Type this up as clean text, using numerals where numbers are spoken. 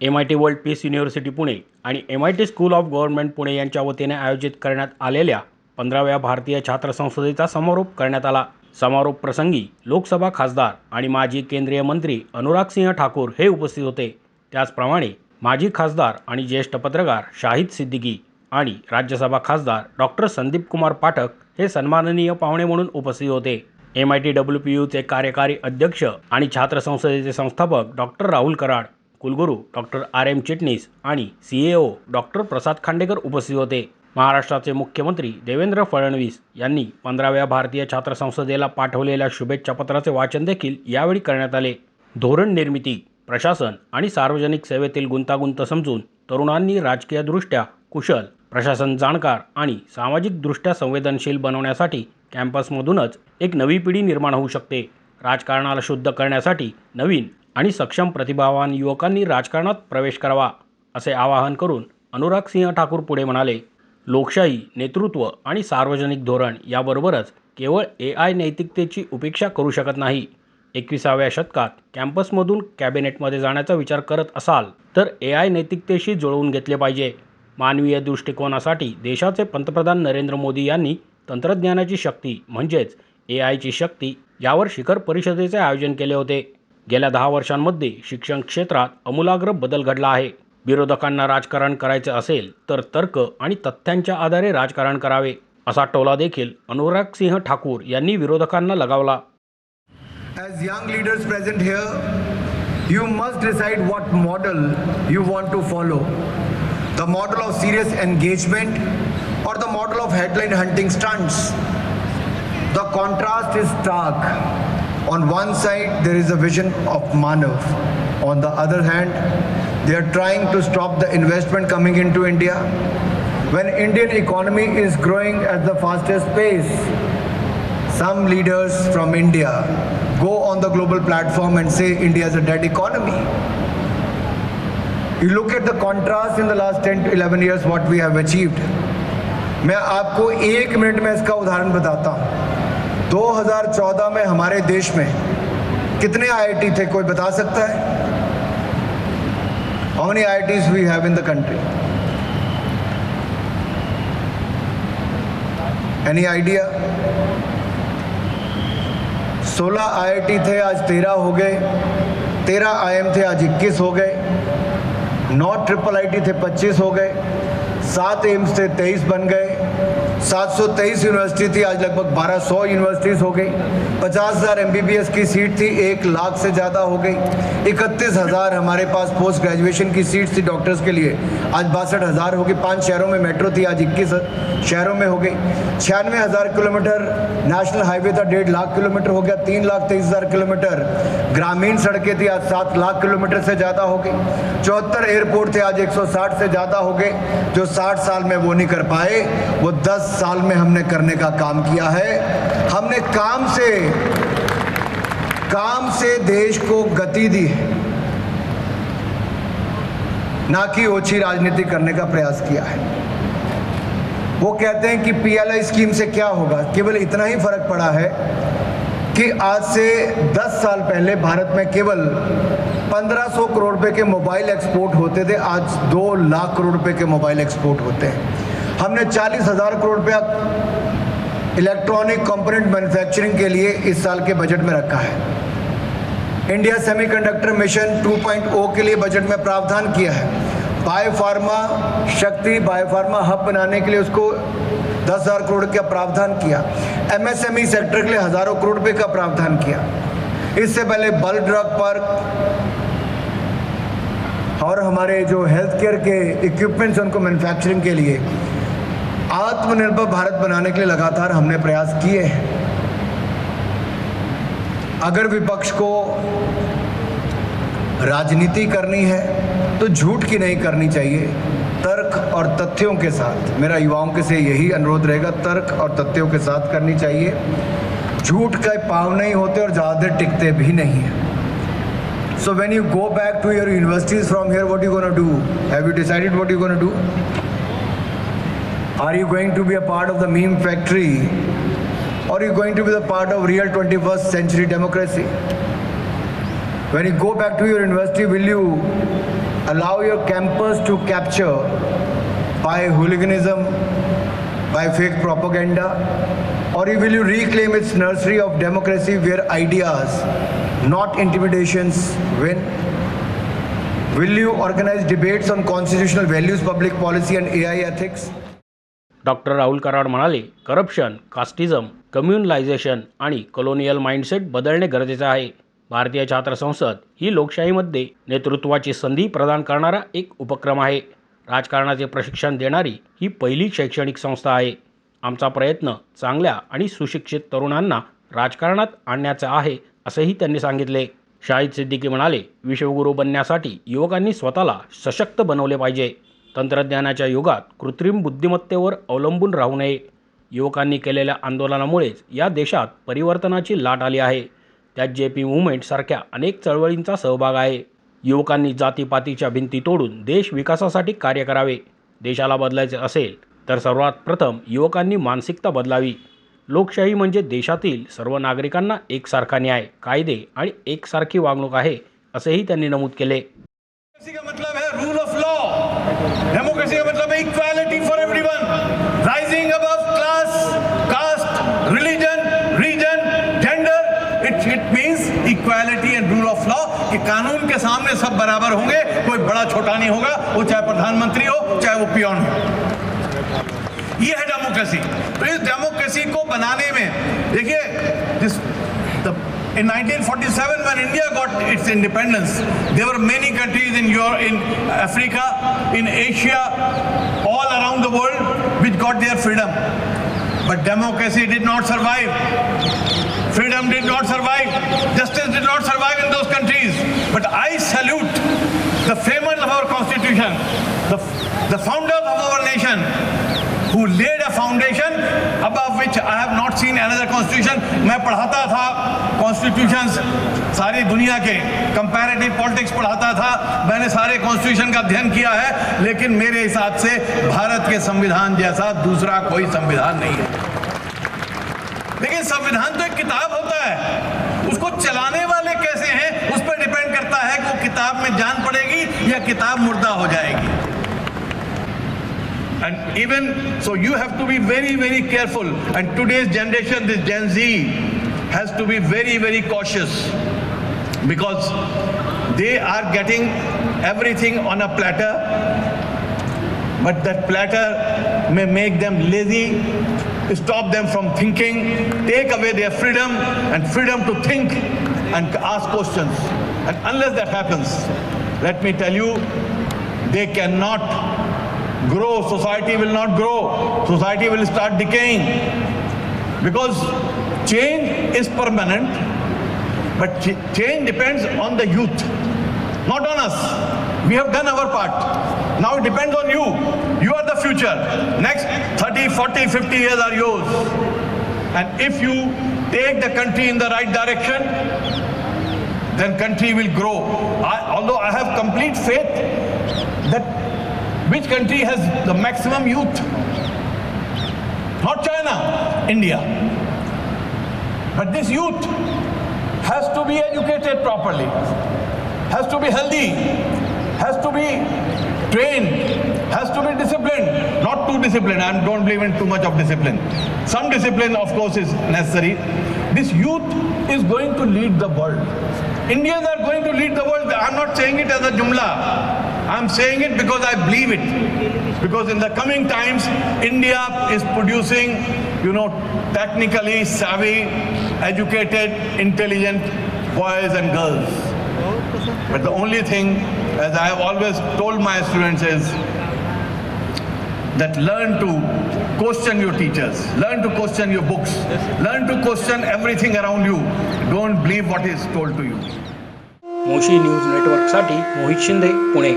MIT world peace university Pune आणि MIT school of government Pune यांच्या वतीने आयोजित करण्यात आलेल्या 15व्या भारतीय छात्र संसदेचा समारोप करण्यात आला। समारोप प्रसंगी लोकसभा खासदार आणि माजी केंद्रीय मंत्री अनुराग सिंह ठाकूर हे उपस्थित होते। त्याचप्रमाणे माजी खासदार आणि ज्येष्ठ पत्रकार शाहिद सिद्दीकी आणि राज्यसभा खासदार डॉक्टर संदीप कुमार पाठक हे सन्माननीय पाहुणे म्हणून उपस्थित होते। MIT WPUचे कार्यकारी अध्यक्ष आणि छात्र संसदेचे संस्थापक डॉक्टर राहुल कराड, कुलगुरू डॉक्टर RM चिटणीस आणि CAO डॉक्टर प्रसाद खांडेकर उपस्थित होते। महाराष्ट्राचे मुख्यमंत्री देवेंद्र फडणवीस यांनी 15व्या भारतीय छात्र संसदेला पाठवलेल्या शुभेच्छा पत्राचे वाचन देखील यावेळी करण्यात आले। धोरण निर्मिती, प्रशासन आणि सार्वजनिक सेवेतील गुंतागुंत समजून तरुणांनी राजकीयदृष्ट्या कुशल, प्रशासन जाणकार आणि सामाजिकदृष्ट्या संवेदनशील बनवण्यासाठी कॅम्पसमधूनच एक नवी पिढी निर्माण होऊ शकते। राजकारणाला शुद्ध करण्यासाठी नवीन आणि सक्षम प्रतिभावान युवकांनी राजकारणात प्रवेश करावा, असे आवाहन करून अनुराग सिंह ठाकूर पुढे म्हणाले। लोकशाही, नेतृत्व आणि सार्वजनिक धोरण याबरोबरच केवळ AI नैतिकतेची उपेक्षा करू शकत नाही। 21व्या शतकात कॅम्पसमधून कॅबिनेटमध्ये जाण्याचा विचार करत असाल तर AI नैतिकतेशी जुळवून घेतले पाहिजे। मानवीय दृष्टिकोनासाठी देशाचे पंतप्रधान नरेंद्र मोदी यांनी तंत्रज्ञानाची शक्ती म्हणजेच AIची शक्ती यावर शिखर परिषदेचे आयोजन केले होते। गेल्या 10 वर्षांमध्ये शिक्षण क्षेत्रात आमूलाग्र बदल घडला आहे। विरोधकांना राजकारण करायचे असेल तर तर्क आणि तथ्यांच्या आधारे राजकारण करावे, असा टोला देखील अनुराग सिंह ठाकूर यांनी विरोधकांना लगावला। As young leaders present here, you must decide what model you want to follow. The model of serious engagement or the model of headline hunting stunts. The contrast is stark. On one side, there is a vision of Manav. On the other hand, they are trying to stop the investment coming into India. When Indian economy is growing at the fastest pace, some leaders from India go on the global platform and say India is a dead economy. You look at the contrast in the last 10 to 11 years what we have achieved. मैं आपको 1 minute में इसका उदाहरण बताता हूँ। 2014 में हमारे देश में कितने IIT थे, कोई बता सकता है? How many IITs we have in the country? Any idea? 16 IIT थे, आज 13 हो गए। 13 IIM थे, आज 21 हो गए। 9 IIIT थे, 25 हो गए। 7 एम्स थे, 23 बन गए। 723 यूनिवर्सिटी थी, आज लगभग 1200 यूनिवर्सिटीज़ हो गई। 50,000 MBBS की सीट थी, 1 लाख से ज़्यादा हो गई। 31,000 हमारे पास पोस्ट ग्रेजुएशन की सीट्स थी डॉक्टर्स के लिए, आज 62,000 हो गई। 5 शहरों में मेट्रो थी, आज 21 शहरों में हो गई। 96,000 किलोमीटर नेशनल हाईवे था, 1.5 लाख किलोमीटर हो गया। 3,23,000 किलोमीटर ग्रामीण सड़कें थी, आज 7 लाख किलोमीटर से ज़्यादा हो गई। 74 एयरपोर्ट थे, आज 160 से ज़्यादा हो गए। जो 60 साल में वो नहीं कर पाए, वो 10 साल में हमने करने का काम किया है। हमने काम से देश को गति दी है, ना कि ओछी राजनीति करने का प्रयास किया है। वो कहते हैं कि PLI स्कीम से क्या होगा, केवल इतना ही फर्क पड़ा है कि आज से 10 साल पहले भारत में केवल 1500 करोड़ रुपए के मोबाइल एक्सपोर्ट होते थे, आज 2 लाख करोड़ रुपए के मोबाइल एक्सपोर्ट होते हैं। हमने 40,000 करोड़ रुपया इलेक्ट्रॉनिक कंपोनेंट मैन्युफैक्चरिंग के लिए इस साल के बजट में रखा है। इंडिया सेमीकंडक्टर मिशन 2.0 के लिए बजट में प्रावधान किया है। बायोफार्मा शक्ति, बायोफार्मा हब बनाने के लिए उसको 10,000 करोड़ का प्रावधान किया। MSME सेक्टर के लिए हज़ारों करोड़ रुपए का प्रावधान किया। इससे पहले बल्क ड्रग पार्क और हमारे जो हेल्थ केयर के इक्विपमेंट्स उनको मैन्युफैक्चरिंग के लिए आत्मनिर्भर भारत बनाने के लिए लगातार हमने प्रयास किए हैं। अगर विपक्ष को राजनीति करनी है तो झूठ की नहीं करनी चाहिए, तर्क और तथ्यों के साथ। मेरा युवाओं के से यही अनुरोध रहेगा, तर्क और तथ्यों के साथ करनी चाहिए। झूठ के पाँव नहीं होते और ज़्यादा टिकते भी नहीं हैं। So when you go back to your universities from here, what are you going to do? Have you decided what you're going to do? Are you going to be a part of the meme factory, or are you going to be the part of real 21st century democracy? When you go back to your university, will you allow your campus to capture by hooliganism, by fake propaganda, or will you reclaim its nursery of democracy where ideas, not intimidations, win? Will you organize debates on constitutional values, public policy and AI ethics? Doctor Rahul Karad म्हणाले, corruption, casteism, कम्युनलायझेशन आणि colonial mindset बदलणे गरजेचे आहे. भारतीय छात्र संसद ही लोकशाहीमध्ये नेतृत्वाची संधी प्रदान करणारा एक उपक्रम आहे. राजकारणाचे प्रशिक्षण देणारी ही पहिली शैक्षणिक संस्था आहे. आमचा प्रयत्न चांगल्या आणि सुशिक्षित तरुणांना राजकारणात आणण्याचा आहे, असेही त्यांनी सांगितले. शाहिद सिद्दीकी म्हणाले, विश्वगुरू बनण्यासाठी युवकांनी स्वतःला सशक्त बनवले पाहिजे. तंत्रज्ञानाच्या युगात कृत्रिम बुद्धिमत्तेवर अवलंबून राहू नये. युवकांनी केलेल्या आंदोलनामुळेच या देशात परिवर्तनाची लाट आली आहे. त्यात JP मूव्हमेंट सारख्या अनेक चळवळींचा सहभाग आहे. युवकांनी जातीपातीच्या भिंती तोडून देश विकासासाठी कार्य करावे. देशाला बदलायचे असेल तर सर्वात प्रथम युवकांनी मानसिकता बदलावी. लोकशाही म्हणजे देशातील सर्व नागरिकांना एकसारखा न्याय, कायदे आणि एकसारखी वागणूक आहे, असेही त्यांनी नमूद केले. डेमोक्रेसी का मतलब है रूल ऑफ लॉ. डेमोक्रेसी का मतलब है equality for everyone, rising above class, caste, religion, region, gender. It means equality and rule of law कि कानून के सामने सब बराबर होंगे, कोई बड़ा छोटा नहीं होगा, वो चाहे प्रधानमंत्री हो चाहे वो पियोन हो. ये है डेमोक्रेसी. तो इस डेमोक्रेसी को बनाने में देखिए, in 1947 when India got its independence, there were many countries in Africa, in Asia, all around the world which got their freedom. But democracy did not survive. Freedom did not survive. Justice did not survive in those countries. But I salute the framers of our constitution, the founders of our nation, who laid a foundation above which I have not seen another constitution. मैं पढ़ाता था constitutions सारी दुनिया के, comparative politics पढ़ाता था, मैंने सारे कॉन्स्टिट्यूशन का अध्ययन किया है, लेकिन मेरे हिसाब से भारत के संविधान जैसा दूसरा कोई संविधान नहीं है. लेकिन संविधान तो एक किताब होता है, उसको चलाने वाले कैसे हैं उस पर डिपेंड करता है कि वो किताब में जान पड़ेगी या किताब मुर्दा हो जाएगी. And even so, you have to be very, very careful. And today's generation, this Gen Z, has to be very, very cautious because they are getting everything on a platter. But that platter may make them lazy, stop them from thinking, take away their freedom and freedom to think and ask questions. And unless that happens, let me tell you, they cannot grow. Society will not grow. Society will start decaying because change is permanent, but change depends on the youth, not on us. We have done our part. Now it depends on you. You are the future. Next 30, 40, 50 years are yours. And if you take the country in the right direction, then country will grow. Although I have complete faith that which country has the maximum youth? Not China, India. But this youth has to be educated properly, has to be healthy, has to be trained, has to be disciplined. Not too disciplined. I don't believe in too much of discipline. Some discipline, of course, is necessary. This youth is going to lead the world. Indians are going to lead the world. I'm not saying it as a jumla. I'm saying it because I believe it. Because in the coming times, India is producing, technically savvy, educated, intelligent boys and girls. But the only thing, as I have always told my students, is that learn to question your teachers, learn to question your books, learn to question everything around you. Don't believe what is told to you. Moshi news नेटवर्कसाठी मोहित शिंदे, पुणे.